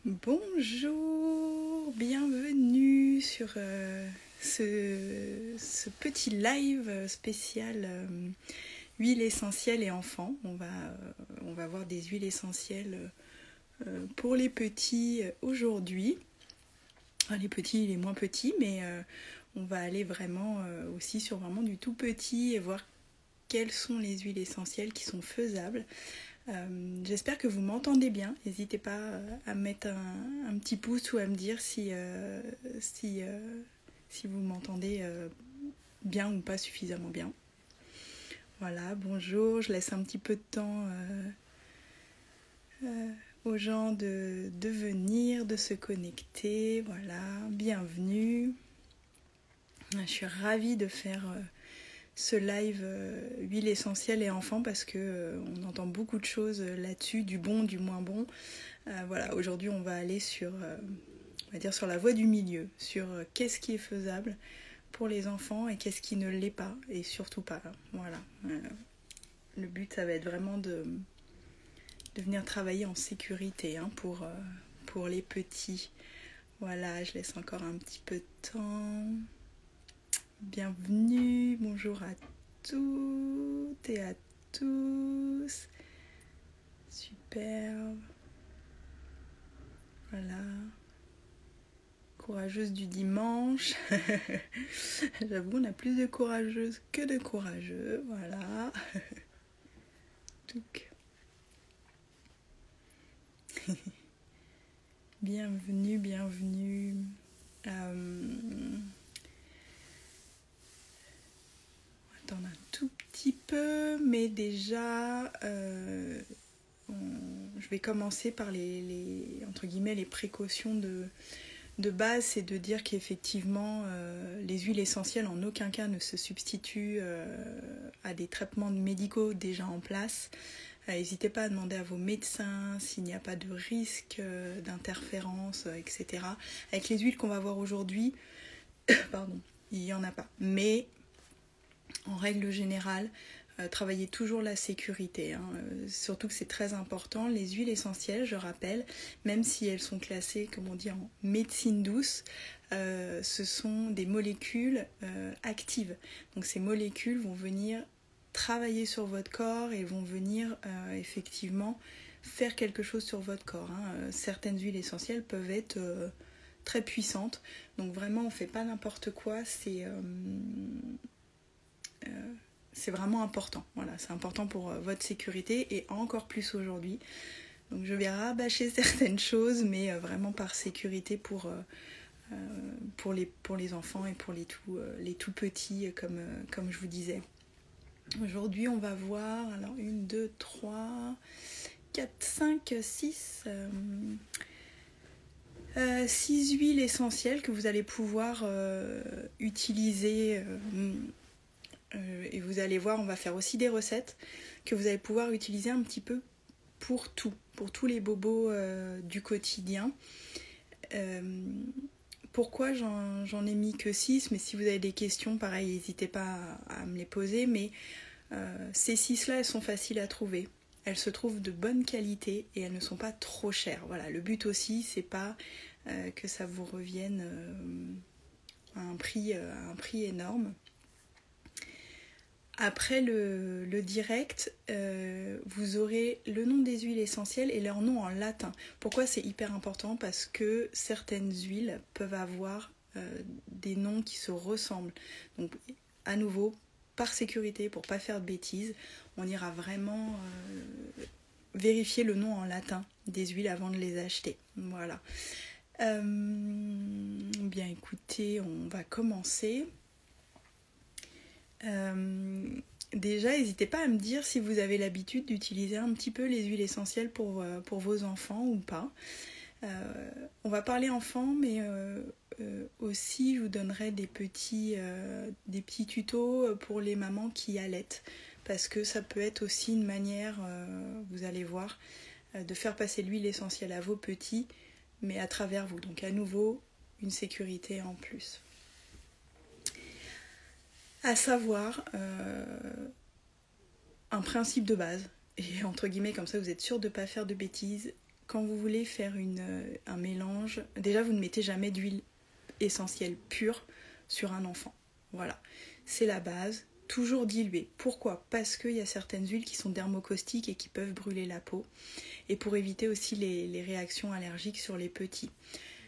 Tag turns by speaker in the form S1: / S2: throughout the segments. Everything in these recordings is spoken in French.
S1: Bonjour, bienvenue sur ce petit live spécial huile essentielle et enfants. On va voir des huiles essentielles pour les petits aujourd'hui. Les petits, les moins petits, mais on va aller vraiment aussi sur vraiment du tout petit et voir quelles sont les huiles essentielles qui sont faisables. J'espère que vous m'entendez bien. N'hésitez pas à mettre un petit pouce ou à me dire si vous m'entendez bien ou pas suffisamment bien. Voilà, bonjour. Je laisse un petit peu de temps aux gens de venir, de se connecter. Voilà, bienvenue. Je suis ravie de faire ce live huile essentielle et enfants parce que on entend beaucoup de choses là-dessus, du bon, du moins bon. Voilà, aujourd'hui on va aller sur, on va dire sur la voie du milieu, sur qu'est-ce qui est faisable pour les enfants et qu'est-ce qui ne l'est pas, et surtout pas. Voilà. Le but, ça va être vraiment de venir travailler en sécurité pour les petits. Voilà, je laisse encore un petit peu de temps. Bienvenue, bonjour à toutes et à tous. Superbe. Voilà. Courageuse du dimanche. J'avoue, on a plus de courageuses que de courageux. Voilà. Bienvenue, bienvenue. Attendre un tout petit peu, mais déjà je vais commencer par entre guillemets les précautions de base. C'est de dire qu'effectivement les huiles essentielles en aucun cas ne se substituent à des traitements médicaux déjà en place. N'hésitez pas à demander à vos médecins s'il n'y a pas de risque d'interférence, etc. Avec les huiles qu'on va voir aujourd'hui, pardon, il n'y en a pas. Mais en règle générale, travaillez toujours la sécurité, surtout que c'est très important. Les huiles essentielles, je rappelle, même si elles sont classées, comme on dit, en médecine douce, ce sont des molécules actives. Donc ces molécules vont venir travailler sur votre corps et vont venir effectivement faire quelque chose sur votre corps. Certaines huiles essentielles peuvent être très puissantes, donc vraiment on ne fait pas n'importe quoi, c'est vraiment important. Voilà, c'est important pour votre sécurité et encore plus aujourd'hui. Donc je vais rabâcher certaines choses, mais vraiment par sécurité pour les enfants et pour les tout petits, comme je vous disais. Aujourd'hui, on va voir 1, 2, 3, 4, 5, 6 huiles essentielles que vous allez pouvoir utiliser. Et vous allez voir, on va faire aussi des recettes que vous allez pouvoir utiliser un petit peu pour tous les bobos du quotidien. Pourquoi j'en ai mis que 6, mais si vous avez des questions, pareil, n'hésitez pas à me les poser. Mais ces 6-là, elles sont faciles à trouver. Elles se trouvent de bonne qualité et elles ne sont pas trop chères. Voilà, le but aussi, c'est pas que ça vous revienne à un prix énorme. Après le direct, vous aurez le nom des huiles essentielles et leur nom en latin. Pourquoi c'est hyper important ? Parce que certaines huiles peuvent avoir des noms qui se ressemblent. Donc à nouveau, par sécurité, pour ne pas faire de bêtises, on ira vraiment vérifier le nom en latin des huiles avant de les acheter. Voilà. Bien écoutez, on va commencer. Déjà, n'hésitez pas à me dire si vous avez l'habitude d'utiliser un petit peu les huiles essentielles pour vos enfants ou pas. On va parler enfants, mais aussi je vous donnerai des petits tutos pour les mamans qui allaitent, parce que ça peut être aussi une manière, vous allez voir, de faire passer l'huile essentielle à vos petits, mais à travers vous. Donc à nouveau, une sécurité en plus. À savoir, un principe de base, et entre guillemets comme ça vous êtes sûr de ne pas faire de bêtises, quand vous voulez faire un mélange, déjà vous ne mettez jamais d'huile essentielle pure sur un enfant. Voilà, c'est la base. Toujours diluée. Pourquoi ? Parce qu'il y a certaines huiles qui sont dermocaustiques et qui peuvent brûler la peau. Et pour éviter aussi les réactions allergiques sur les petits.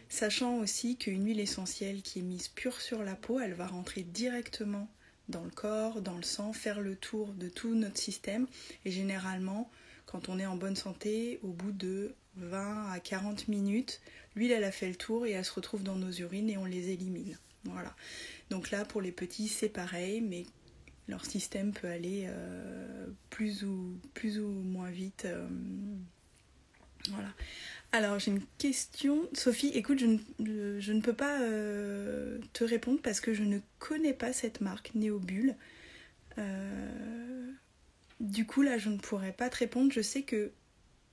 S1: Sachant aussi qu'une huile essentielle qui est mise pure sur la peau, elle va rentrer directement dans le corps, dans le sang, faire le tour de tout notre système. Et généralement, quand on est en bonne santé, au bout de 20 à 40 minutes, l'huile elle a fait le tour et elle se retrouve dans nos urines et on les élimine. Voilà. Donc là, pour les petits, c'est pareil, mais leur système peut aller plus ou moins vite. Voilà. Alors j'ai une question. Sophie, écoute, je ne peux pas te répondre parce que je ne connais pas cette marque, Néobulle. Du coup, là, je ne pourrais pas te répondre. Je sais que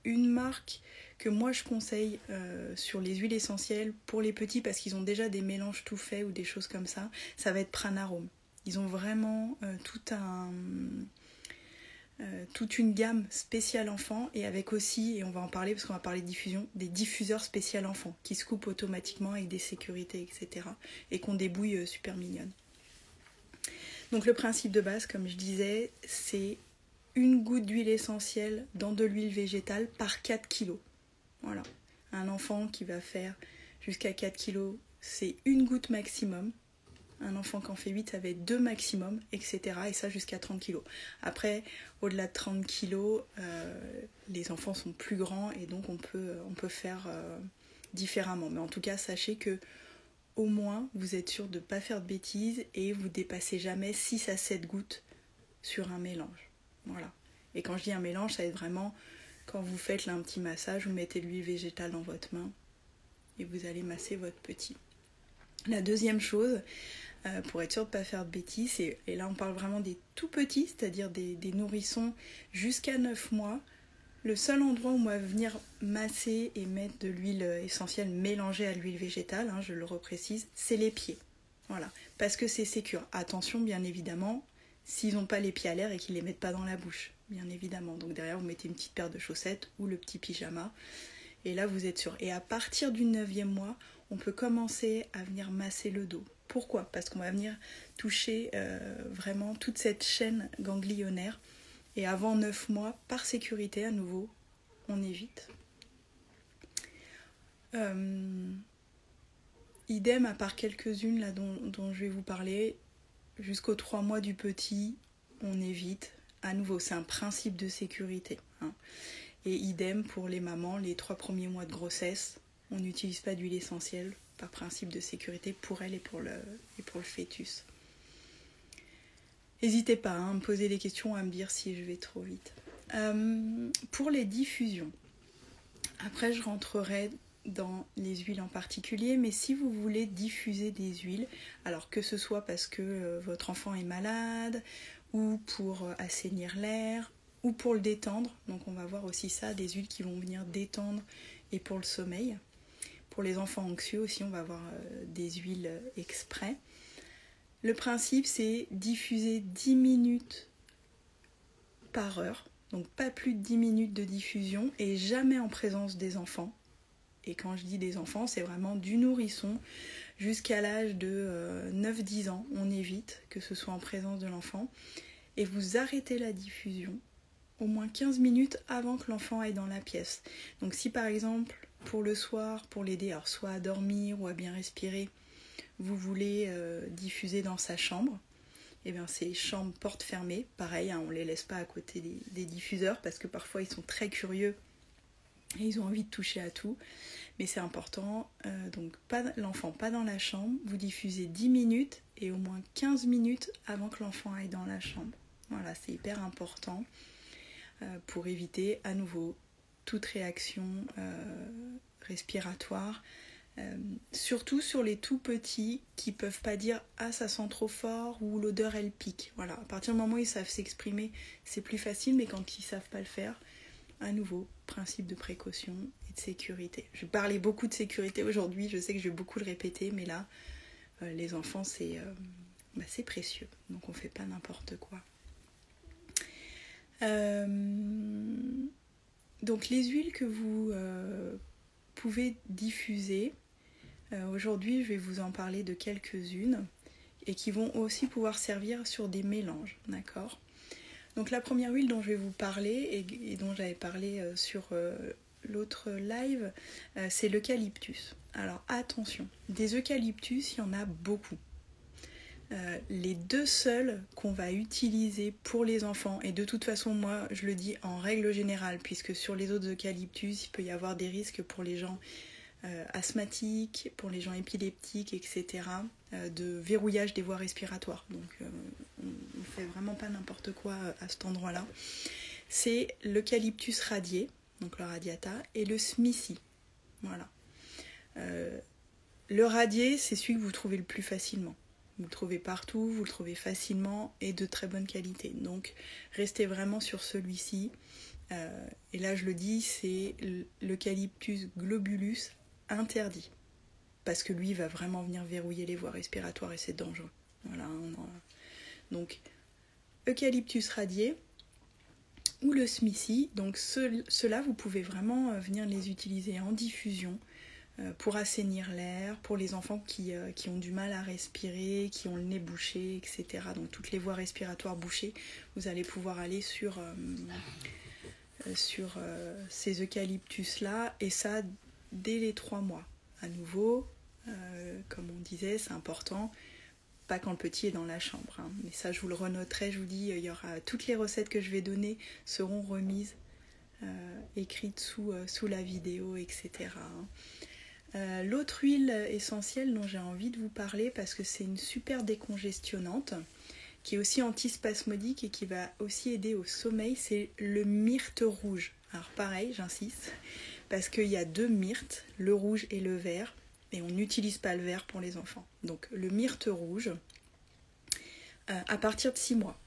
S1: une marque que moi je conseille sur les huiles essentielles pour les petits parce qu'ils ont déjà des mélanges tout faits ou des choses comme ça, ça va être Pranarome. Ils ont vraiment toute une gamme spéciale enfant et avec aussi, et on va en parler parce qu'on va parler de diffusion, des diffuseurs spécial enfants qui se coupent automatiquement avec des sécurités, etc. et qu'on débouille super mignonnes. Donc le principe de base, comme je disais, c'est une goutte d'huile essentielle dans de l'huile végétale par 4 kg. Voilà. Un enfant qui va faire jusqu'à 4 kg, c'est une goutte maximum. Un enfant qui en fait 8, ça va être 2 maximum, etc. Et ça jusqu'à 30 kg. Après, au-delà de 30 kg, les enfants sont plus grands et donc on peut faire différemment. Mais en tout cas, sachez que au moins, vous êtes sûr de ne pas faire de bêtises et vous dépassez jamais 6 à 7 gouttes sur un mélange. Voilà. Et quand je dis un mélange, ça va être vraiment quand vous faites là un petit massage, vous mettez de l'huile végétale dans votre main et vous allez masser votre petit. La deuxième chose, pour être sûr de ne pas faire de bêtises, et là on parle vraiment des tout petits, c'est-à-dire des nourrissons jusqu'à 9 mois, le seul endroit où on va venir masser et mettre de l'huile essentielle mélangée à l'huile végétale, je le reprécise, c'est les pieds. Voilà, parce que c'est sécure. Attention bien évidemment, s'ils n'ont pas les pieds à l'air et qu'ils ne les mettent pas dans la bouche, bien évidemment. Donc derrière vous mettez une petite paire de chaussettes ou le petit pyjama, et là vous êtes sûr. Et à partir du 9e mois, on peut commencer à venir masser le dos. Pourquoi ? Parce qu'on va venir toucher vraiment toute cette chaîne ganglionnaire. Et avant 9 mois, par sécurité à nouveau, on évite. Idem, à part quelques-unes là dont je vais vous parler, jusqu'aux 3 mois du petit, on évite. À nouveau, c'est un principe de sécurité. Et idem pour les mamans, les 3 premiers mois de grossesse, on n'utilise pas d'huile essentielle par principe de sécurité pour elle et pour le fœtus. N'hésitez pas à me poser des questions, à me dire si je vais trop vite. Pour les diffusions, après je rentrerai dans les huiles en particulier, mais si vous voulez diffuser des huiles, alors que ce soit parce que votre enfant est malade, ou pour assainir l'air, ou pour le détendre, donc on va voir aussi ça, des huiles qui vont venir détendre et pour le sommeil. Pour les enfants anxieux aussi, on va avoir des huiles exprès. Le principe, c'est diffuser 10 minutes par heure, donc pas plus de 10 minutes de diffusion et jamais en présence des enfants. Et quand je dis des enfants, c'est vraiment du nourrisson jusqu'à l'âge de 9-10 ans. On évite que ce soit en présence de l'enfant. Et vous arrêtez la diffusion au moins 15 minutes avant que l'enfant aille dans la pièce. Donc si par exemple, pour le soir, pour l'aider, alors soit à dormir ou à bien respirer, vous voulez diffuser dans sa chambre, et bien c'est chambre porte fermée, pareil, on ne les laisse pas à côté des diffuseurs parce que parfois ils sont très curieux et ils ont envie de toucher à tout, mais c'est important, donc l'enfant pas dans la chambre, vous diffusez 10 minutes et au moins 15 minutes avant que l'enfant aille dans la chambre. Voilà, c'est hyper important pour éviter à nouveau toute réaction respiratoire. Surtout sur les tout petits qui peuvent pas dire ah ça sent trop fort ou l'odeur elle pique. Voilà, à partir du moment où ils savent s'exprimer, c'est plus facile, mais quand ils savent pas le faire, à nouveau, principe de précaution et de sécurité. Je parlais beaucoup de sécurité aujourd'hui, je sais que je vais beaucoup le répéter, mais là, les enfants c'est précieux, donc on fait pas n'importe quoi. Donc les huiles que vous pouvez diffuser, aujourd'hui je vais vous en parler de quelques-unes et qui vont aussi pouvoir servir sur des mélanges, d'accord ? Donc la première huile dont je vais vous parler et dont j'avais parlé sur l'autre live, c'est l'eucalyptus. Alors attention, des eucalyptus, il y en a beaucoup. Les deux seuls qu'on va utiliser pour les enfants, et de toute façon moi je le dis en règle générale, puisque sur les autres eucalyptus il peut y avoir des risques pour les gens asthmatiques, pour les gens épileptiques, etc., de verrouillage des voies respiratoires. Donc on ne fait vraiment pas n'importe quoi à cet endroit-là. C'est l'eucalyptus radié, donc le radiata, et le smici. Voilà. Le radié, c'est celui que vous trouvez le plus facilement. Vous le trouvez partout, vous le trouvez facilement et de très bonne qualité. Donc restez vraiment sur celui-ci. Et là je le dis, c'est l'eucalyptus globulus interdit. Parce que lui va vraiment venir verrouiller les voies respiratoires et c'est dangereux. Voilà. Donc eucalyptus radié ou le smici. Donc ceux-là vous pouvez vraiment venir les utiliser en diffusion. Pour assainir l'air, pour les enfants qui ont du mal à respirer, qui ont le nez bouché, etc. Donc toutes les voies respiratoires bouchées, vous allez pouvoir aller sur ces eucalyptus-là, et ça dès les 3 mois. À nouveau, comme on disait, c'est important, pas quand le petit est dans la chambre. Hein. Mais ça, je vous le renoterai, je vous dis, il y aura toutes les recettes que je vais donner seront remises, écrites sous la vidéo, etc. Hein. L'autre huile essentielle dont j'ai envie de vous parler, parce que c'est une super décongestionnante, qui est aussi antispasmodique et qui va aussi aider au sommeil, c'est le myrte rouge. Alors pareil, j'insiste, parce qu'il y a 2 myrtes, le rouge et le vert, et on n'utilise pas le vert pour les enfants. Donc le myrte rouge, à partir de 6 mois.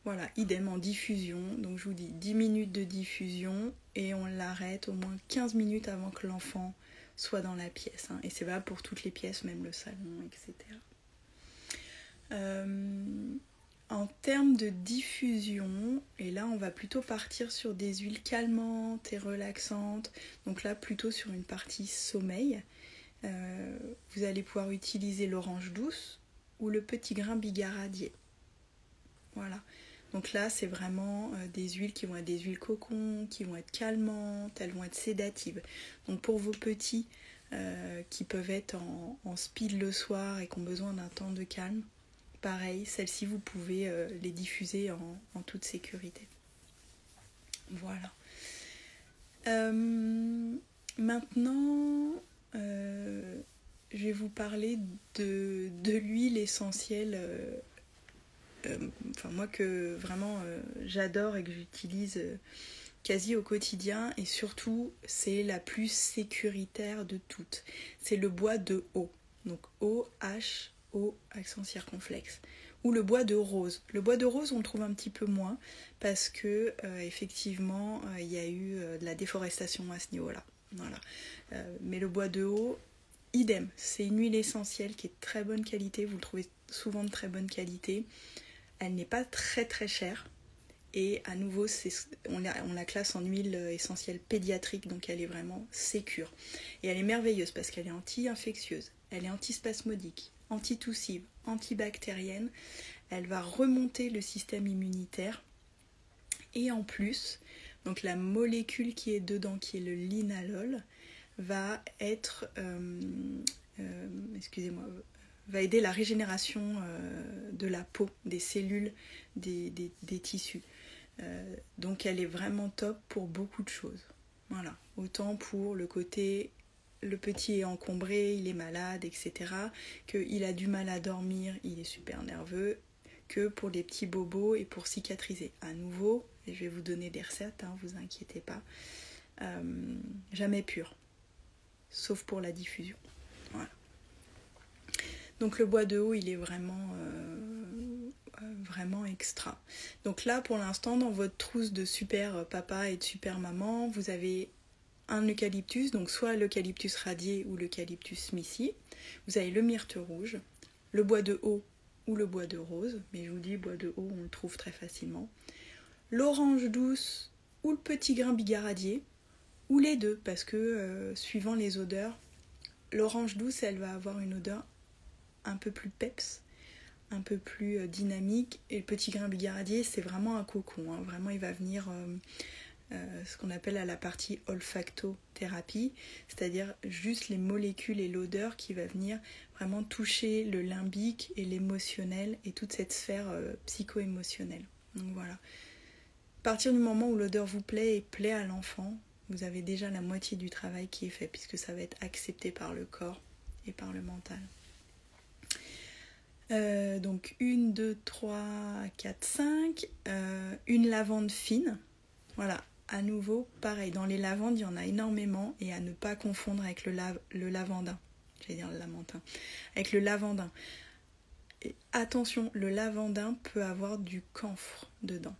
S1: Voilà, idem en diffusion, donc je vous dis 10 minutes de diffusion, et on l'arrête au moins 15 minutes avant que l'enfant soit dans la pièce, hein. Et c'est valable pour toutes les pièces, même le salon, etc. En termes de diffusion, et là on va plutôt partir sur des huiles calmantes et relaxantes, donc là plutôt sur une partie sommeil, vous allez pouvoir utiliser l'orange douce ou le petit grain bigaradier. Voilà. Donc là, c'est vraiment des huiles qui vont être des huiles cocon, qui vont être calmantes, elles vont être sédatives. Donc pour vos petits qui peuvent être en speed le soir et qui ont besoin d'un temps de calme, pareil, celles-ci, vous pouvez les diffuser en toute sécurité. Voilà. Maintenant, je vais vous parler de l'huile essentielle moi que vraiment j'adore et que j'utilise quasi au quotidien, et surtout c'est la plus sécuritaire de toutes. C'est le bois de haut, donc O-H-O accent circonflexe, ou le bois de rose. Le bois de rose on le trouve un petit peu moins parce que effectivement il y a eu de la déforestation à ce niveau-là. Voilà. Mais le bois de haut, idem, c'est une huile essentielle qui est de très bonne qualité, vous le trouvez souvent de très bonne qualité. Elle n'est pas très très chère, et à nouveau on la classe en huile essentielle pédiatrique, donc elle est vraiment sécure. Et elle est merveilleuse parce qu'elle est anti-infectieuse, elle est antispasmodique, antitussive, antibactérienne, elle va remonter le système immunitaire, et en plus, donc la molécule qui est dedans, qui est le linalol, va être va aider la régénération de la peau, des cellules, des tissus. Donc elle est vraiment top pour beaucoup de choses. Voilà. Autant pour le côté, le petit est encombré, il est malade, etc., qu'il a du mal à dormir, il est super nerveux, que pour les petits bobos et pour cicatriser. À nouveau, et je vais vous donner des recettes, hein, vous inquiétez pas, jamais pur, sauf pour la diffusion. Voilà. Donc le bois de haut, il est vraiment extra. Donc là, pour l'instant, dans votre trousse de super papa et de super maman, vous avez un eucalyptus, donc soit l'eucalyptus radié ou l'eucalyptus smici. Vous avez le myrte rouge, le bois de haut ou le bois de rose, mais je vous dis, bois de haut, on le trouve très facilement. L'orange douce ou le petit grain bigaradier, ou les deux, parce que suivant les odeurs, l'orange douce, elle va avoir une odeur un peu plus peps, un peu plus dynamique, et le petit grain bigaradier, c'est vraiment un cocon, hein. Vraiment, il va venir ce qu'on appelle à la partie olfactothérapie, c'est-à-dire juste les molécules et l'odeur qui va venir vraiment toucher le limbique et l'émotionnel et toute cette sphère psycho-émotionnelle. Donc voilà. À partir du moment où l'odeur vous plaît et plaît à l'enfant, vous avez déjà la moitié du travail qui est fait, puisque ça va être accepté par le corps et par le mental. Donc 1, 2, 3, 4, 5. Une lavande fine. Voilà, à nouveau, pareil. Dans les lavandes, il y en a énormément, et à ne pas confondre avec le lavandin. J'allais dire le lamentin. Avec le lavandin. Et attention, le lavandin peut avoir du camphre dedans.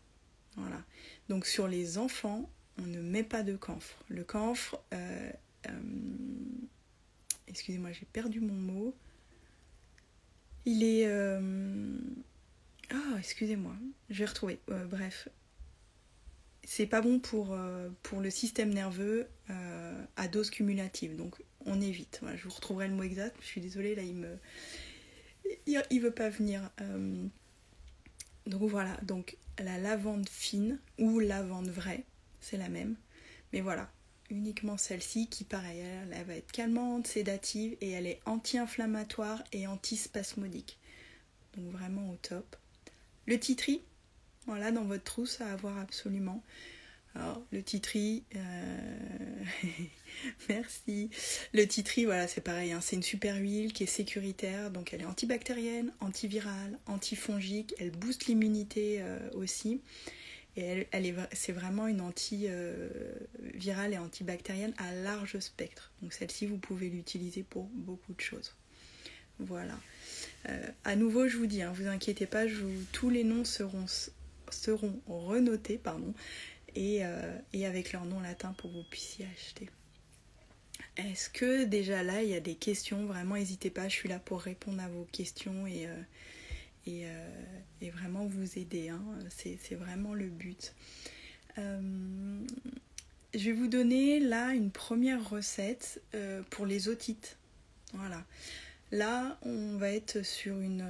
S1: Voilà. Donc sur les enfants, on ne met pas de camphre. Le camphre, excusez-moi, j'ai perdu mon mot. Il est... excusez-moi, je vais retrouver. Bref, c'est pas bon pour le système nerveux à dose cumulative. Donc on évite. Voilà, je vous retrouverai le mot exact. Je suis désolée, là, il veut pas venir. Donc voilà, donc la lavande fine ou lavande vraie, c'est la même. Mais voilà, uniquement celle-ci qui, pareil, elle va être calmante, sédative, et elle est anti-inflammatoire et antispasmodique. Donc vraiment au top. Le titri, voilà, dans votre trousse à avoir absolument. Alors, le titri, merci. Le titri, voilà, c'est pareil, hein, c'est une super huile qui est sécuritaire, donc elle est antibactérienne, antivirale, antifongique, elle booste l'immunité aussi. Et c'est vraiment une antivirale et antibactérienne à large spectre. Donc celle-ci, vous pouvez l'utiliser pour beaucoup de choses. Voilà. À nouveau, je vous dis, hein, vous inquiétez pas, tous les noms seront renotés, et avec leur nom latin pour que vous puissiez acheter. Est-ce que déjà là, il y a des questions? Vraiment, n'hésitez pas, je suis là pour répondre à vos questions et vraiment vous aider, hein. C'est vraiment le but. Je vais vous donner là une première recette pour les otites. Voilà. Là, on va être sur une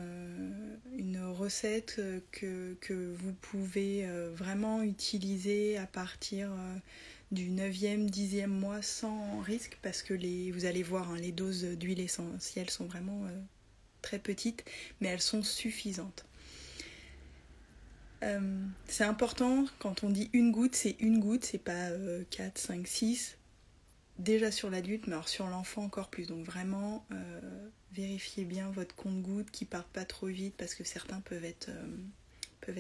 S1: recette que vous pouvez vraiment utiliser à partir du 9e, 10e mois sans risque, parce que vous allez voir, hein, les doses d'huile essentielle sont vraiment très petites, mais elles sont suffisantes. C'est important, quand on dit une goutte, c'est pas 4, 5, 6. Déjà sur l'adulte, mais alors sur l'enfant encore plus. Donc vraiment, vérifiez bien votre compte-gouttes qui ne part pas trop vite, parce que certains peuvent être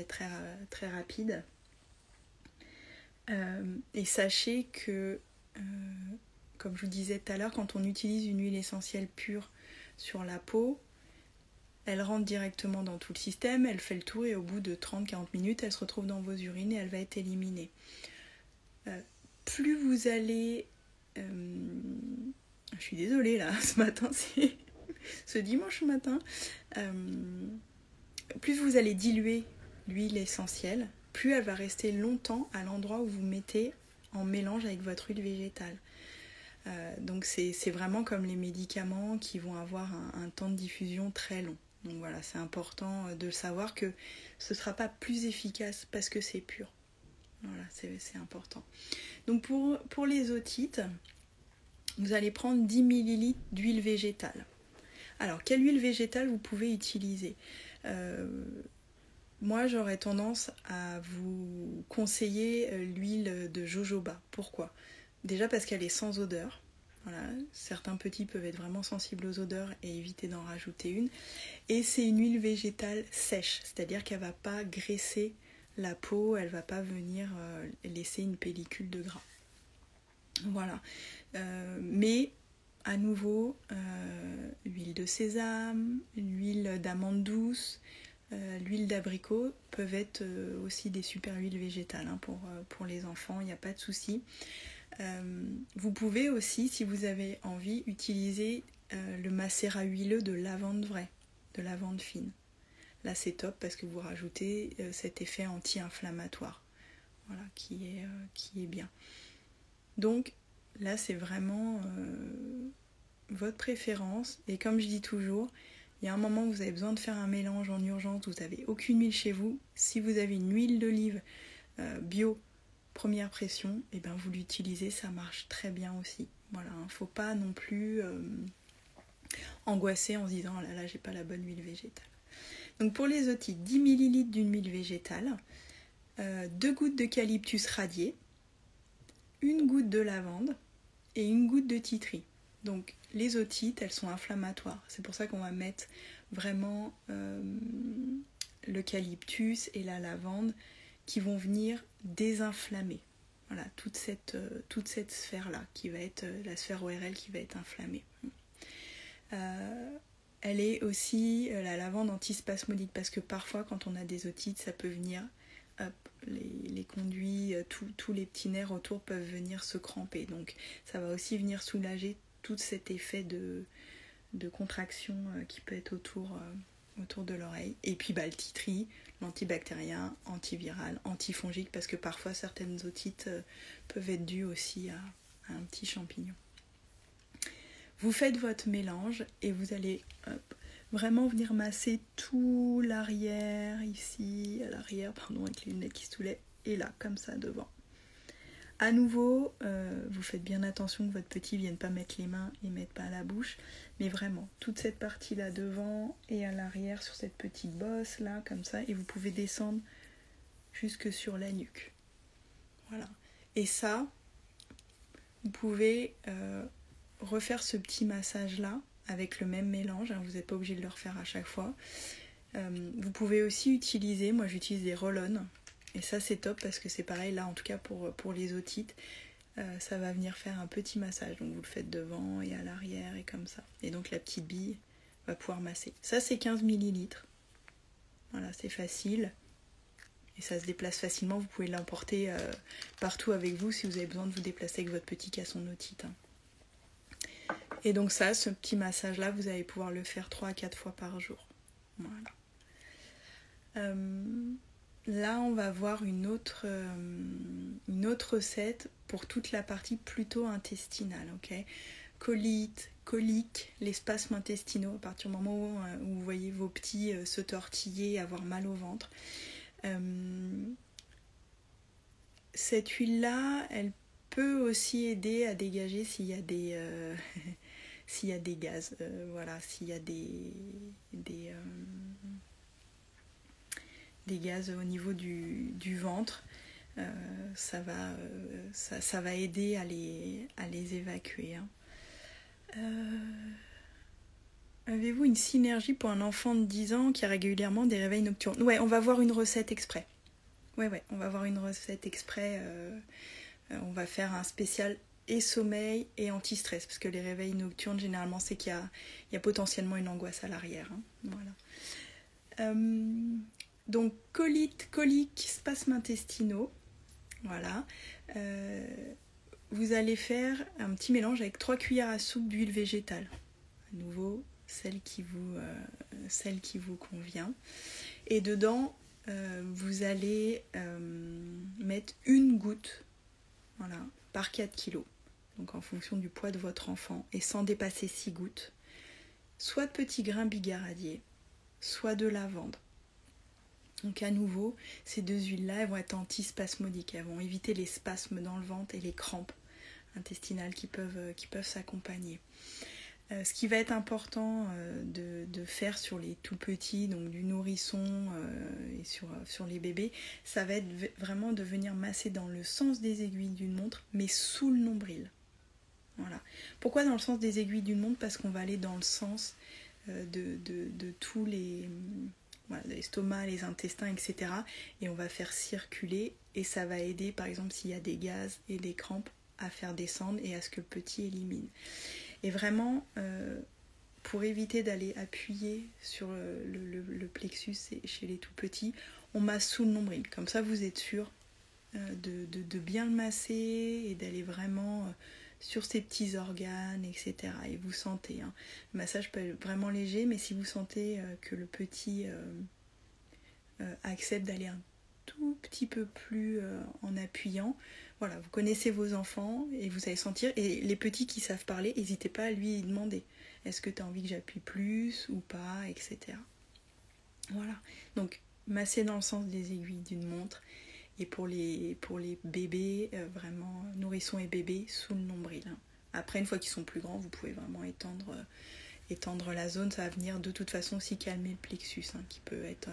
S1: très, très rapides. Et sachez que, comme je vous disais tout à l'heure, quand on utilise une huile essentielle pure sur la peau, elle rentre directement dans tout le système, elle fait le tour, et au bout de 30-40 minutes, elle se retrouve dans vos urines et elle va être éliminée. Plus vous allez... je suis désolée là, ce matin, c'est ce dimanche matin. Plus vous allez diluer l'huile essentielle, plus elle va rester longtemps à l'endroit où vous mettez en mélange avec votre huile végétale. Donc c'est vraiment comme les médicaments qui vont avoir un temps de diffusion très long. Donc voilà, c'est important de savoir que ce ne sera pas plus efficace parce que c'est pur. Voilà, c'est important. Donc pour les otites, vous allez prendre 10 ml d'huile végétale. Alors, quelle huile végétale vous pouvez utiliser ? Moi, j'aurais tendance à vous conseiller l'huile de jojoba. Pourquoi ? Déjà parce qu'elle est sans odeur. Voilà, certains petits peuvent être vraiment sensibles aux odeurs et éviter d'en rajouter une. Et c'est une huile végétale sèche, c'est-à-dire qu'elle ne va pas graisser la peau, elle ne va pas venir laisser une pellicule de gras. Voilà. Mais à nouveau, l'huile de sésame, l'huile d'amande douce, l'huile d'abricot peuvent être aussi des super huiles végétales, hein, pour les enfants, il n'y a pas de souci. Vous pouvez aussi, si vous avez envie, utiliser le macérat huileux de lavande vraie, de lavande fine. Là c'est top parce que vous rajoutez cet effet anti-inflammatoire. voilà, qui est bien. Donc là, c'est vraiment votre préférence. Et comme je dis toujours, il y a un moment où vous avez besoin de faire un mélange en urgence, vous n'avez aucune huile chez vous. Si vous avez une huile d'olive bio, première pression, et ben vous l'utilisez, ça marche très bien aussi. Voilà, hein, faut pas non plus angoisser en se disant oh là là, j'ai pas la bonne huile végétale. Donc pour les otites, 10 ml d'une huile végétale, 2 gouttes d'eucalyptus radié, 1 goutte de lavande et 1 goutte de titri. Donc les otites, elles sont inflammatoires. C'est pour ça qu'on va mettre vraiment l'eucalyptus et la lavande qui vont venir désinflammer. Voilà, toute cette sphère-là, qui va être la sphère ORL qui va être inflammée. Elle est aussi la lavande antispasmodique, parce que parfois quand on a des otites, ça peut venir, hop, les conduits, tous les petits nerfs autour peuvent venir se cramper. Donc ça va aussi venir soulager tout cet effet de contraction qui peut être autour de l'oreille. Et puis le titri, l'antibactérien, antiviral, antifongique, parce que parfois certaines otites peuvent être dues aussi à un petit champignon. Vous faites votre mélange et vous allez vraiment venir masser tout l'arrière, ici, à l'arrière, pardon, avec les lunettes qui se soulèvent, et là, comme ça, devant. À nouveau, vous faites bien attention que votre petit ne vienne pas mettre les mains et ne mette pas à la bouche, mais vraiment, toute cette partie-là devant et à l'arrière, sur cette petite bosse, là, comme ça, et vous pouvez descendre jusque sur la nuque. Voilà. Et ça, vous pouvez refaire ce petit massage-là avec le même mélange, hein, vous n'êtes pas obligé de le refaire à chaque fois. Vous pouvez aussi utiliser, moi j'utilise des roll-on, et ça c'est top parce que c'est pareil, là en tout cas pour les otites, ça va venir faire un petit massage, donc vous le faites devant et à l'arrière et comme ça. Et donc la petite bille va pouvoir masser. Ça c'est 15 ml, voilà, c'est facile. Et ça se déplace facilement, vous pouvez l'emporter partout avec vous si vous avez besoin de vous déplacer avec votre petit qui a son otite. Hein. Et donc ça, ce petit massage-là, vous allez pouvoir le faire 3 à 4 fois par jour. Voilà. Là, on va voir une autre recette pour toute la partie plutôt intestinale. Okay, colite, colique, les spasmes intestinaux, à partir du moment où vous voyez vos petits se tortiller, avoir mal au ventre. Cette huile-là, elle peut aussi aider à dégager s'il y a des gaz, voilà, s'il y a des gaz au niveau du ventre, ça va aider à les évacuer. Hein. Avez-vous une synergie pour un enfant de 10 ans qui a régulièrement des réveils nocturnes? Ouais, on va voir une recette exprès. Ouais, on va voir une recette exprès. On va faire un spécial et sommeil et anti-stress, parce que les réveils nocturnes, généralement, c'est qu'il y a potentiellement une angoisse à l'arrière. Hein. Voilà. Donc, colite, colique, spasmes intestinaux. Voilà. Vous allez faire un petit mélange avec 3 cuillères à soupe d'huile végétale. À nouveau, celle qui vous convient. Et dedans, vous allez mettre 1 goutte, voilà, par 4 kg. Donc en fonction du poids de votre enfant, et sans dépasser 6 gouttes. Soit de petits grains bigaradier, soit de lavande. Donc à nouveau, ces 2 huiles-là, elles vont être antispasmodiques. Elles vont éviter les spasmes dans le ventre et les crampes intestinales qui peuvent s'accompagner. Ce qui va être important de faire sur les tout petits, donc du nourrisson et sur les bébés, ça va être vraiment de venir masser dans le sens des aiguilles d'une montre, mais sous le nombril. Voilà. Pourquoi dans le sens des aiguilles d'une montre? Parce qu'on va aller dans le sens de tous l'estomac, les intestins, etc. Et on va faire circuler, et ça va aider, par exemple, s'il y a des gaz et des crampes, à faire descendre et à ce que le petit élimine. Et vraiment, pour éviter d'aller appuyer sur le plexus chez les tout petits, on masse sous le nombril. Comme ça, vous êtes sûr de bien le masser et d'aller vraiment sur ces petits organes, etc. Et vous sentez, hein, le massage peut être vraiment léger, mais si vous sentez que le petit accepte d'aller un tout petit peu plus en appuyant. Voilà, vous connaissez vos enfants et vous allez sentir. Et les petits qui savent parler, n'hésitez pas à lui demander. Est-ce que tu as envie que j'appuie plus ou pas, etc. Voilà. Donc, masser dans le sens des aiguilles d'une montre. Et pour les bébés, vraiment nourrissons et bébés sous le nombril. Hein. Après, une fois qu'ils sont plus grands, vous pouvez vraiment étendre la zone. Ça va venir de toute façon aussi calmer le plexus, hein, qui peut être...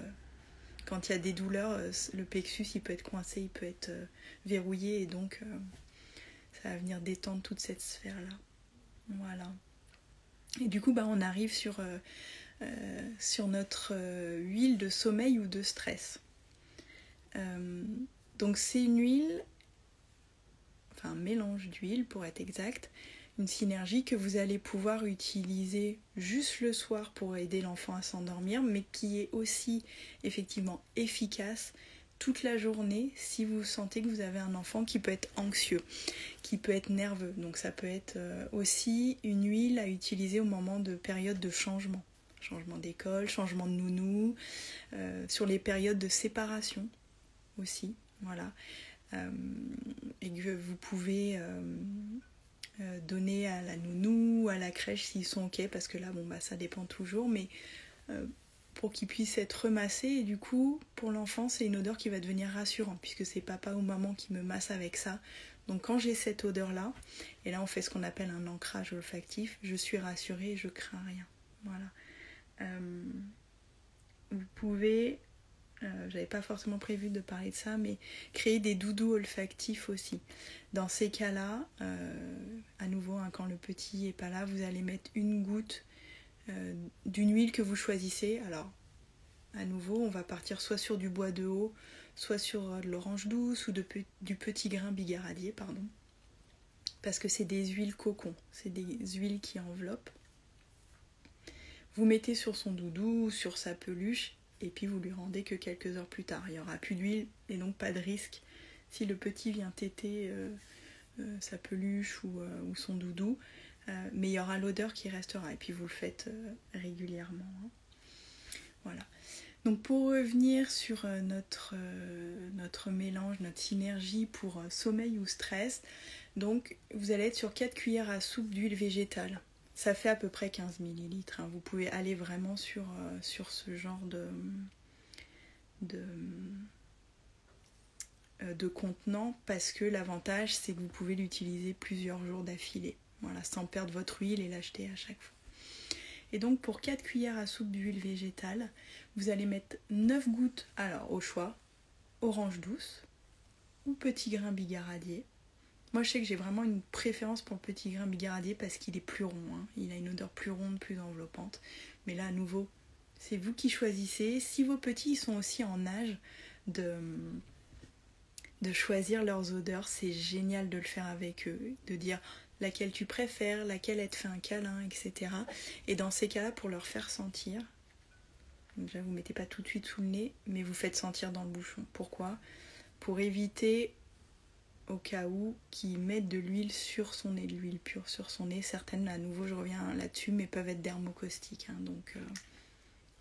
S1: quand il y a des douleurs, le plexus il peut être coincé, il peut être verrouillé, et donc ça va venir détendre toute cette sphère-là. Voilà. Et du coup, on arrive sur notre huile de sommeil ou de stress. Donc c'est une huile, enfin un mélange d'huile pour être exact, une synergie que vous allez pouvoir utiliser juste le soir pour aider l'enfant à s'endormir, mais qui est aussi effectivement efficace toute la journée si vous sentez que vous avez un enfant qui peut être anxieux, qui peut être nerveux. Donc ça peut être aussi une huile à utiliser au moment de périodes de changement d'école, changement de nounou, sur les périodes de séparation aussi, voilà, et que vous pouvez donner à la nounou, à la crèche s'ils sont ok, parce que là ça dépend toujours, mais pour qu'ils puissent être remassés, et du coup pour l'enfant c'est une odeur qui va devenir rassurante puisque c'est papa ou maman qui me masse avec ça. Donc quand j'ai cette odeur là, et là on fait ce qu'on appelle un ancrage olfactif, je suis rassurée et je crains rien. Voilà. Vous pouvez, j'avais pas forcément prévu de parler de ça, mais créer des doudous olfactifs aussi. Dans ces cas-là, à nouveau, hein, quand le petit est pas là, vous allez mettre une goutte d'une huile que vous choisissez. Alors, à nouveau, on va partir soit sur du bois de haut, soit sur de l'orange douce ou du petit grain bigaradier, pardon. Parce que c'est des huiles cocon, c'est des huiles qui enveloppent. Vous mettez sur son doudou, sur sa peluche, et puis vous lui rendez que quelques heures plus tard. Il n'y aura plus d'huile et donc pas de risque si le petit vient téter sa peluche ou son doudou, mais il y aura l'odeur qui restera, et puis vous le faites régulièrement. Hein. Voilà. Donc pour revenir sur notre mélange, notre synergie pour sommeil ou stress, donc vous allez être sur 4 cuillères à soupe d'huile végétale. Ça fait à peu près 15 ml. Hein. Vous pouvez aller vraiment sur ce genre de contenant, parce que l'avantage c'est que vous pouvez l'utiliser plusieurs jours d'affilée. Voilà, sans perdre votre huile et l'acheter à chaque fois. Et donc pour 4 cuillères à soupe d'huile végétale, vous allez mettre 9 gouttes, alors au choix, orange douce ou petit grain bigaradier. Moi je sais que j'ai vraiment une préférence pour le petit grain bigaradier parce qu'il est plus rond, hein. Il a une odeur plus ronde, plus enveloppante. Mais là à nouveau, c'est vous qui choisissez. Si vos petits sont aussi en âge de choisir leurs odeurs, c'est génial de le faire avec eux, de dire laquelle tu préfères, laquelle elle te fait un câlin, etc. Et dans ces cas-là, pour leur faire sentir, déjà vous ne mettez pas tout de suite sous le nez, mais vous faites sentir dans le bouchon. Pourquoi ? Pour éviter, au cas où, qu'ils mettent de l'huile sur son nez, de l'huile pure sur son nez. Certaines, à nouveau, je reviens là-dessus, mais peuvent être dermocaustiques, hein,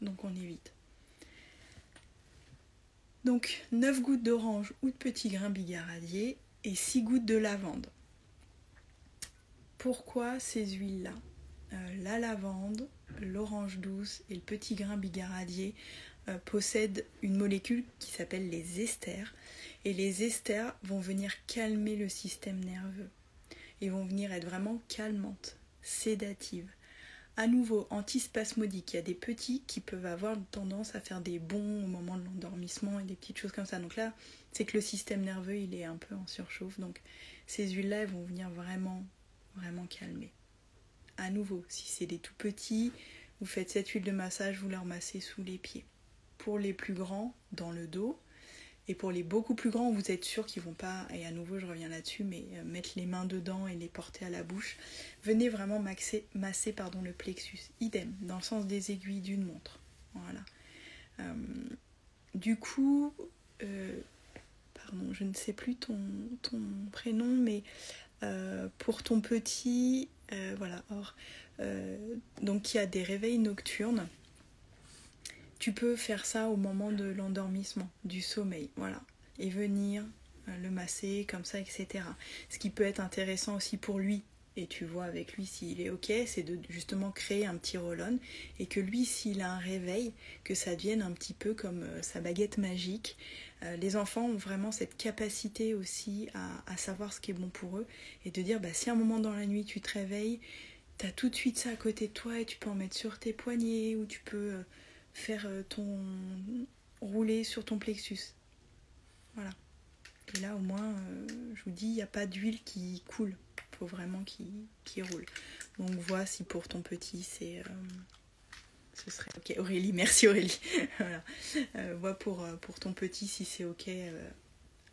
S1: donc on évite. Donc 9 gouttes d'orange ou de petit grain bigaradier et 6 gouttes de lavande. Pourquoi ces huiles-là ? La lavande, l'orange douce et le petit grain bigaradier possèdent une molécule qui s'appelle les esters. Et les esters vont venir calmer le système nerveux. Ils vont venir être vraiment calmantes, sédatives. À nouveau, antispasmodiques. Il y a des petits qui peuvent avoir tendance à faire des bonds au moment de l'endormissement et des petites choses comme ça. Donc là, c'est que le système nerveux, il est un peu en surchauffe. Donc ces huiles-là, elles vont venir vraiment, vraiment calmer. À nouveau, si c'est des tout petits, vous faites cette huile de massage, vous leur massez sous les pieds. Pour les plus grands, dans le dos. Et pour les beaucoup plus grands, vous êtes sûr qu'ils vont pas, et à nouveau je reviens là-dessus, mais mettre les mains dedans et les porter à la bouche. Venez vraiment masser le plexus. Idem, dans le sens des aiguilles d'une montre. Voilà. Du coup, pardon, je ne sais plus ton prénom, mais pour ton petit, voilà, donc il y a des réveils nocturnes. Tu peux faire ça au moment de l'endormissement, du sommeil, voilà. Et venir le masser comme ça, etc. Ce qui peut être intéressant aussi pour lui, et tu vois avec lui s'il est ok, c'est de justement créer un petit roll-on, et que lui, s'il a un réveil, que ça devienne un petit peu comme sa baguette magique. Les enfants ont vraiment cette capacité aussi à savoir ce qui est bon pour eux, et de dire, si à un moment dans la nuit tu te réveilles, t'as tout de suite ça à côté de toi, et tu peux en mettre sur tes poignets, ou tu peux faire rouler sur ton plexus. Voilà. Et là, au moins, je vous dis, il n'y a pas d'huile qui coule. Il faut vraiment qu'il roule. Donc, vois si pour ton petit, ce serait ok. Aurélie, merci Aurélie. Voilà. Vois pour ton petit si c'est ok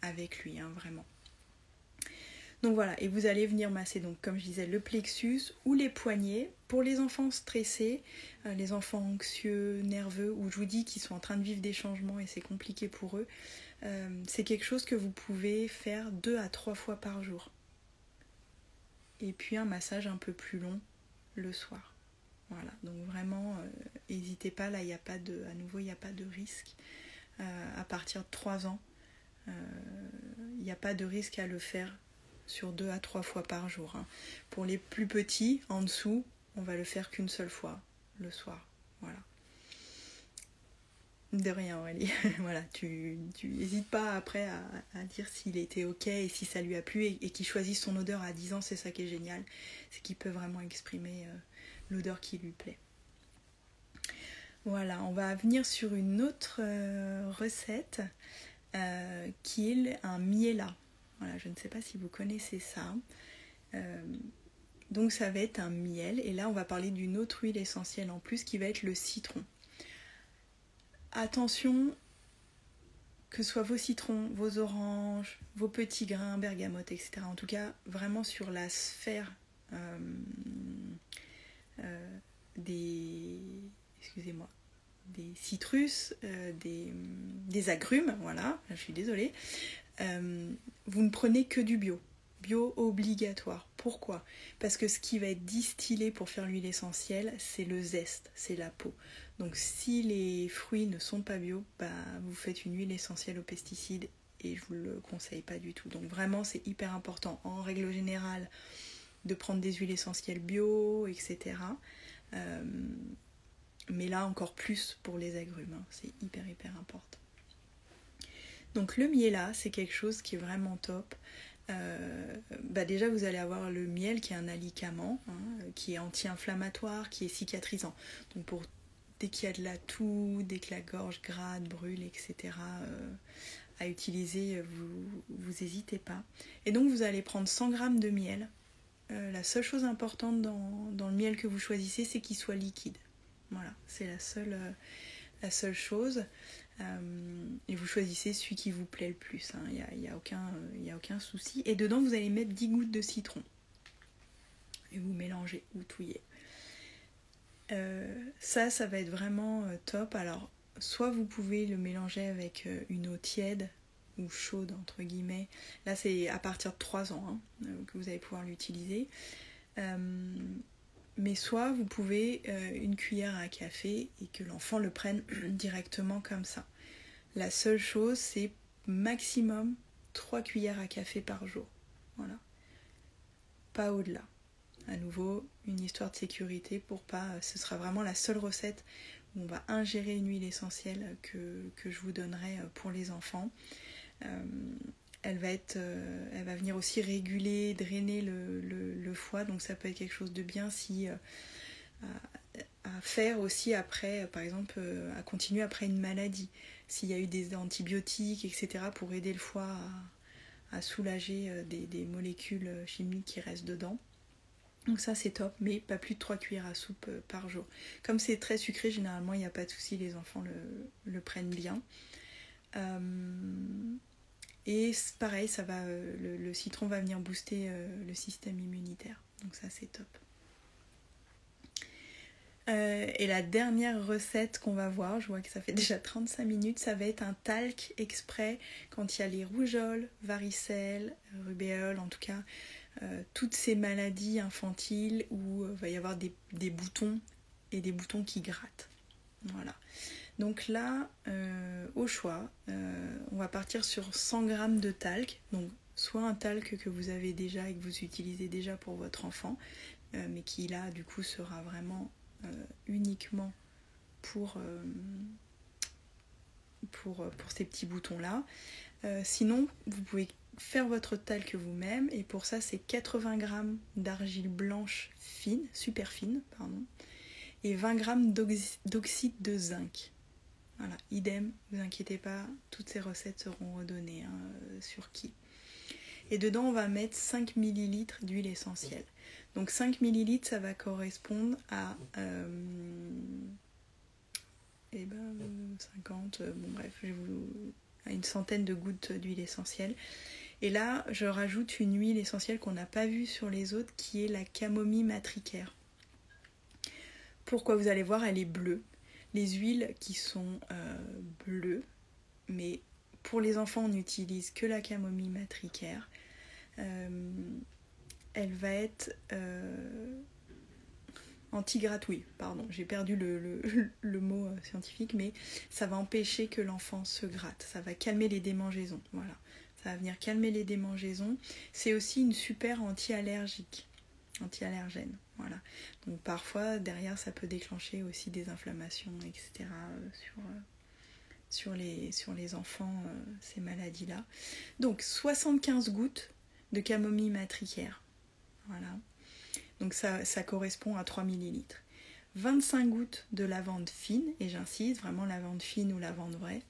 S1: avec lui, hein, vraiment. Donc voilà, et vous allez venir masser, donc comme je disais, le plexus ou les poignets. Pour les enfants stressés, les enfants anxieux, nerveux, ou je vous dis qu'ils sont en train de vivre des changements et c'est compliqué pour eux, c'est quelque chose que vous pouvez faire 2 à 3 fois par jour. Et puis un massage un peu plus long le soir. Voilà, donc vraiment, n'hésitez pas, là, à nouveau, il n'y a pas de risque. À partir de 3 ans, il n'y a pas de risque à le faire sur 2 à 3 fois par jour. Hein. Pour les plus petits, en dessous, on va le faire qu'une seule fois, le soir. Voilà. De rien, Aurélie. Voilà, tu n'hésites pas après à dire s'il était ok et si ça lui a plu et qu'il choisisse son odeur à 10 ans, c'est ça qui est génial. C'est qu'il peut vraiment exprimer l'odeur qui lui plaît. Voilà, on va venir sur une autre recette qui est un miela. Voilà, je ne sais pas si vous connaissez ça. Donc ça va être un miel et là on va parler d'une autre huile essentielle en plus qui va être le citron. Attention, que ce soit vos citrons, vos oranges, vos petits grains, bergamote, etc. En tout cas, vraiment sur la sphère des citrus, des agrumes, voilà, je suis désolée. Vous ne prenez que du bio. Bio obligatoire. Pourquoi ? Parce que ce qui va être distillé pour faire l'huile essentielle, c'est le zeste, c'est la peau. Donc si les fruits ne sont pas bio, vous faites une huile essentielle aux pesticides et je vous le conseille pas du tout. Donc vraiment c'est hyper important en règle générale de prendre des huiles essentielles bio, etc. Mais là encore plus pour les agrumes, hein. C'est hyper important. Donc le miela, c'est quelque chose qui est vraiment top. Déjà vous allez avoir le miel qui est un alicament, hein, qui est anti-inflammatoire, qui est cicatrisant. Donc dès qu'il y a de la toux, dès que la gorge gratte, brûle, etc. À utiliser, vous n'hésitez pas. Et donc vous allez prendre 100 g de miel. La seule chose importante dans le miel que vous choisissez, c'est qu'il soit liquide. Voilà, c'est la seule chose. Et vous choisissez celui qui vous plaît le plus, hein. Il n'y a aucun souci. Et dedans vous allez mettre 10 gouttes de citron et vous mélangez, vous touillez. Ça va être vraiment top. Alors soit vous pouvez le mélanger avec une eau tiède ou chaude entre guillemets. Là c'est à partir de 3 ans que vous allez pouvoir l'utiliser. Mais soit vous pouvez une cuillère à café et que l'enfant le prenne directement comme ça. La seule chose, c'est maximum 3 cuillères à café par jour. Voilà. Pas au-delà. À nouveau, une histoire de sécurité pour pas... Ce sera vraiment la seule recette où on va ingérer une huile essentielle que je vous donnerai pour les enfants. Elle va venir aussi réguler, drainer le foie, donc ça peut être quelque chose de bien si à faire aussi après, par exemple, à continuer après une maladie. S'il y a eu des antibiotiques, etc., pour aider le foie à soulager des molécules chimiques qui restent dedans. Donc ça c'est top, mais pas plus de 3 cuillères à soupe par jour. Comme c'est très sucré, généralement il n'y a pas de souci, les enfants le prennent bien. Et pareil, le citron va venir booster le système immunitaire. Donc ça c'est top. Et la dernière recette qu'on va voir, je vois que ça fait déjà 35 minutes, ça va être un talc exprès quand il y a les rougeoles, varicelles, rubéole, en tout cas toutes ces maladies infantiles où il va y avoir des boutons et des boutons qui grattent. Voilà. Donc là, au choix, on va partir sur 100 g de talc. Donc soit un talc que vous avez déjà et que vous utilisez déjà pour votre enfant, mais qui là du coup sera vraiment uniquement pour ces petits boutons là. Sinon vous pouvez faire votre talc vous-même, et pour ça c'est 80 g d'argile blanche fine, super fine, pardon, et 20 g d'oxyde de zinc. Voilà, idem, ne vous inquiétez pas, toutes ces recettes seront redonnées sur qui. Et dedans, on va mettre 5 ml d'huile essentielle. Donc 5 ml, ça va correspondre à 50, à une centaine de gouttes d'huile essentielle. Et là, je rajoute une huile essentielle qu'on n'a pas vue sur les autres, qui est la camomille matricaire. Pourquoi? Vous allez voir, elle est bleue. Les huiles qui sont bleues, mais pour les enfants, on n'utilise que la camomille matricaire. Elle va être anti-gratouille, pardon, j'ai perdu le mot scientifique, mais ça va empêcher que l'enfant se gratte, ça va calmer les démangeaisons, voilà, ça va venir calmer les démangeaisons. C'est aussi une super anti-allergène, voilà. Donc parfois derrière ça peut déclencher aussi des inflammations, etc. sur les enfants, ces maladies-là. Donc 75 gouttes de camomille matricaire, voilà. Donc ça correspond à 3 ml. 25 gouttes de lavande fine, et j'insiste, vraiment lavande fine ou lavande vraie,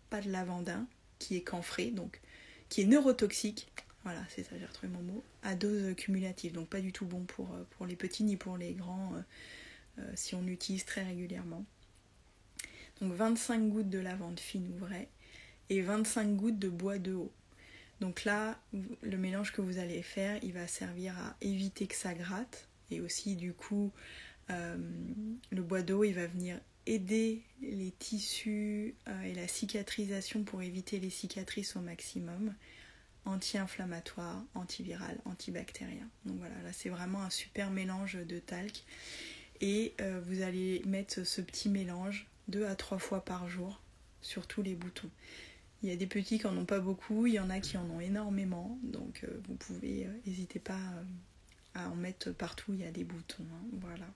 S1: pas de lavandin qui est camphré, donc qui est neurotoxique, voilà, c'est ça, j'ai retrouvé mon mot, à dose cumulative, donc pas du tout bon pour les petits ni pour les grands, si on l'utilise très régulièrement. Donc 25 gouttes de lavande fine ou vraie et 25 gouttes de bois de haut. Donc là, le mélange que vous allez faire, il va servir à éviter que ça gratte, et aussi du coup, le bois d'eau, il va venir aider les tissus et la cicatrisation pour éviter les cicatrices au maximum, anti-inflammatoire, antiviral, antibactérien. Donc voilà, là c'est vraiment un super mélange de talc, et vous allez mettre ce petit mélange 2 à 3 fois par jour sur tous les boutons. Il y a des petits qui n'en ont pas beaucoup, il y en a qui en ont énormément, donc vous pouvez, n'hésitez pas à en mettre partout, il y a des boutons, voilà.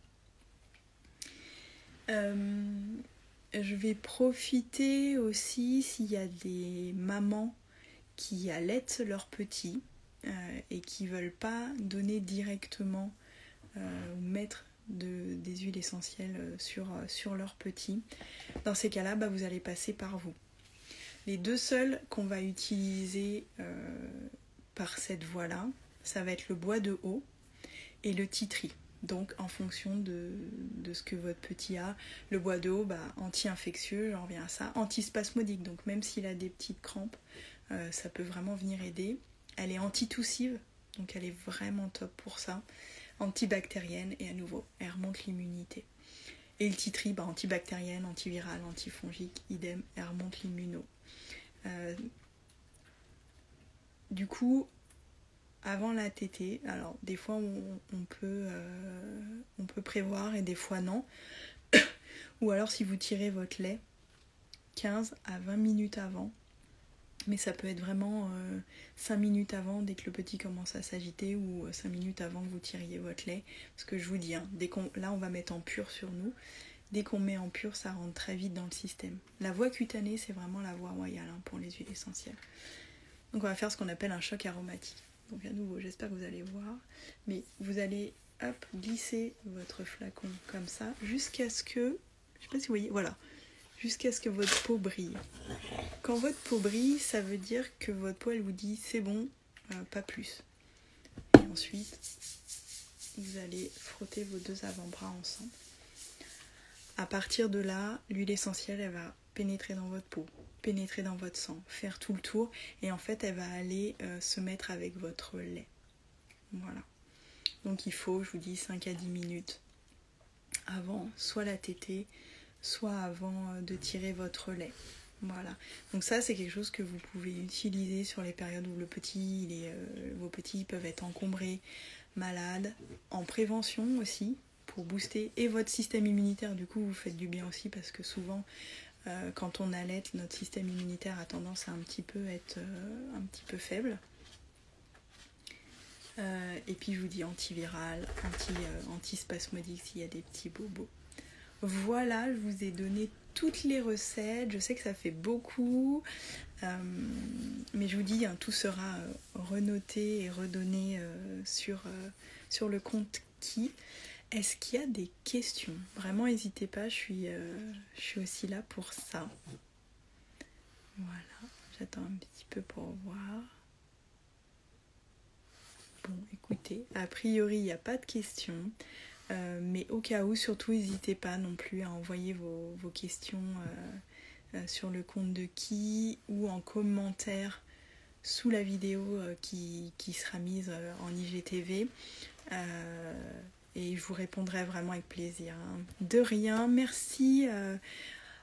S1: Je vais profiter aussi s'il y a des mamans qui allaitent leurs petits et qui ne veulent pas donner directement ou mettre des huiles essentielles sur leurs petits. Dans ces cas-là, vous allez passer par vous. Les deux seuls qu'on va utiliser par cette voie-là, ça va être le bois de haut et le titri. Donc en fonction de ce que votre petit a, le bois de haut, anti-infectieux, j'en reviens à ça, antispasmodique, donc même s'il a des petites crampes, ça peut vraiment venir aider. Elle est antitoussive, donc elle est vraiment top pour ça. Antibactérienne, et à nouveau, elle remonte l'immunité. Et le titri, antibactérienne, antivirale, antifongique, idem, elle remonte l'immuno. Du coup, avant la tétée, alors des fois on peut prévoir et des fois non. Ou alors si vous tirez votre lait 15 à 20 minutes avant, mais ça peut être vraiment 5 minutes avant, dès que le petit commence à s'agiter, ou 5 minutes avant que vous tiriez votre lait. Parce que je vous dis, là on va mettre en pur sur nous. Dès qu'on met en pur, ça rentre très vite dans le système. La voie cutanée, c'est vraiment la voie royale pour les huiles essentielles. Donc on va faire ce qu'on appelle un choc aromatique. Donc à nouveau, j'espère que vous allez voir. Mais vous allez glisser votre flacon comme ça, jusqu'à ce que, je sais pas si vous voyez, voilà, jusqu'à ce que votre peau brille. Quand votre peau brille, ça veut dire que votre peau, elle vous dit c'est bon, pas plus. Et ensuite, vous allez frotter vos deux avant-bras ensemble. À partir de là, l'huile essentielle, elle va pénétrer dans votre peau, pénétrer dans votre sang, faire tout le tour, et en fait, elle va aller se mettre avec votre lait. Voilà. Donc il faut, je vous dis, 5 à 10 minutes avant soit la tétée, soit avant de tirer votre lait. Voilà. Donc ça, c'est quelque chose que vous pouvez utiliser sur les périodes où vos petits peuvent être encombrés, malades, en prévention aussi, pour booster et votre système immunitaire. Du coup, vous faites du bien aussi, parce que souvent, Quand on allait, notre système immunitaire a tendance à un petit peu être un petit peu faible. Et puis je vous dis antiviral, antispasmodique s'il y a des petits bobos. Voilà, je vous ai donné toutes les recettes. Je sais que ça fait beaucoup, mais je vous dis, tout sera renoté et redonné sur le compte Qui. Est-ce qu'il y a des questions? Vraiment, n'hésitez pas, je suis aussi là pour ça. Voilà, j'attends un petit peu pour voir. Bon, écoutez, a priori, il n'y a pas de questions. Mais au cas où, surtout, n'hésitez pas non plus à envoyer vos questions sur le compte de Qui ou en commentaire sous la vidéo qui sera mise en IGTV. Et je vous répondrai vraiment avec plaisir. De rien, merci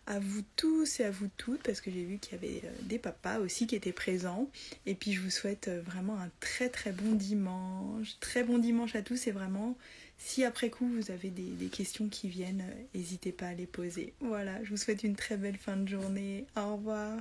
S1: à vous tous et à vous toutes, parce que j'ai vu qu'il y avait des papas aussi qui étaient présents. Et puis je vous souhaite vraiment un très très bon dimanche. Très bon dimanche à tous, et vraiment, si après coup vous avez des questions qui viennent, n'hésitez pas à les poser. Voilà, je vous souhaite une très belle fin de journée. Au revoir.